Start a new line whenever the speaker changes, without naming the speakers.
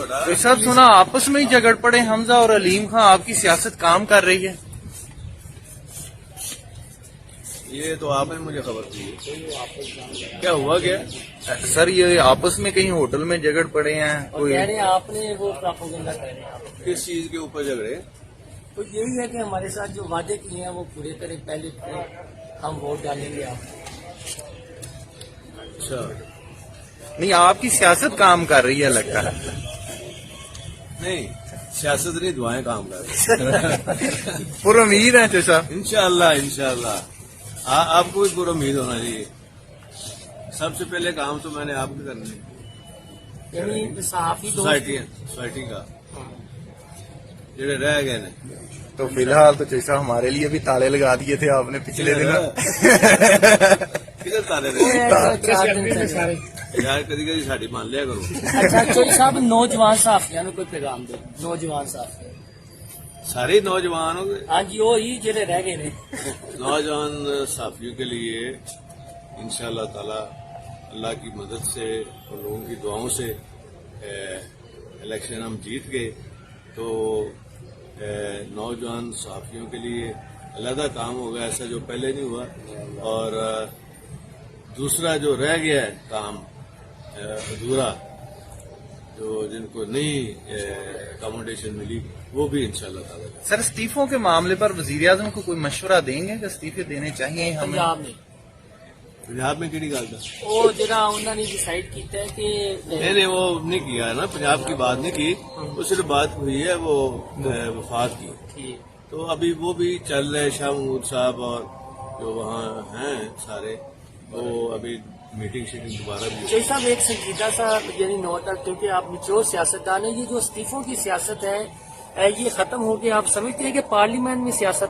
تو صاحب سنا آپس میں ہی جھگڑ پڑے حمزہ اور علیم خان، آپ کی سیاست کام کر رہی ہے؟
یہ تو آپ نے مجھے خبر دی ہے، کیا ہوا کیا؟
سر یہ آپس میں کہیں ہوٹل میں جھگڑ پڑے ہیں کوئی؟
کہہ رہے ہیں آپ نے وہ پراپوگنڈا کر رہے ہیں آپ،
کس چیز کے اوپر جھگڑے؟
تو یہی ہے کہ ہمارے ساتھ جو وعدے کیے ہیں وہ پورے کریں، پہلے ہم ووٹ ڈالیں گے آپ کو۔
اچھا
نہیں آپ کی سیاست کام کر رہی ہے لگتا ہے۔
نہیں، سیاست نہیں، دعائیں کام کر رہی
پر امید ہے چچا؟
انشاءاللہ انشاءاللہ آپ کو بھی پورا امید ہونا چاہیے۔ سب سے پہلے کام تو میں نے آپ کے کرنے
یعنی صحافی
سوسائٹی کا جڑے رہ گئے نے۔
تو فی الحال تو چچا ہمارے لیے بھی تالے لگا دیے تھے آپ نے پچھلے دن۔
کدھر تارے
سارے۔
یار کدی کدی ساڈی مان لیا کرو۔
اچھا چوئی صاحب نوجوان صحافیاں کوئی پیغام دے، نوجوان صحافی؟
سارے نوجوان ہو گئے،
ہاں جی وہی جڑے رہ گئے نے۔
نوجوان صحافیوں کے لیے انشاءاللہ تعالی اللہ کی مدد سے اور لوگوں کی دعاؤں سے الیکشن ہم جیت گئے تو نوجوان صحافیوں کے لیے علیحدہ کام ہوگا، ایسا جو پہلے نہیں ہوا۔ اور دوسرا جو رہ گیا ہے کام ادھورا، جو جن کو نہیں اکاموڈیشن ملی، وہ بھی انشاءاللہ تعالی۔
سر استعفوں کے معاملے پر وزیر اعظم کو کوئی مشورہ دیں گے کہ استعفے دینے چاہیے ہمیں؟
پنجاب میں
پنجاب میں کہڑی گل تھا؟
وہ جہاں انہوں نے ڈیسائیڈ کیتا ہے کہ
نہیں وہ نہیں کیا ہے نا، پنجاب کی بات نہیں کی، وہ صرف بات ہوئی ہے وہ وفاق کی۔
ٹھیک،
تو ابھی وہ بھی چل رہے، شاہ محمود صاحب اور جو وہاں ہیں سارے، وہ ابھی میٹنگ شیٹنگ دوبارہ بھی
چوئی صاحب ایک سنجیدہ سا یعنی نوٹ ہے، کیونکہ آپ میچور سیاستدان ہیں، یہ جو استعفوں کی سیاست ہے یہ ختم ہو گئی، آپ سمجھتے ہیں کہ پارلیمنٹ میں سیاست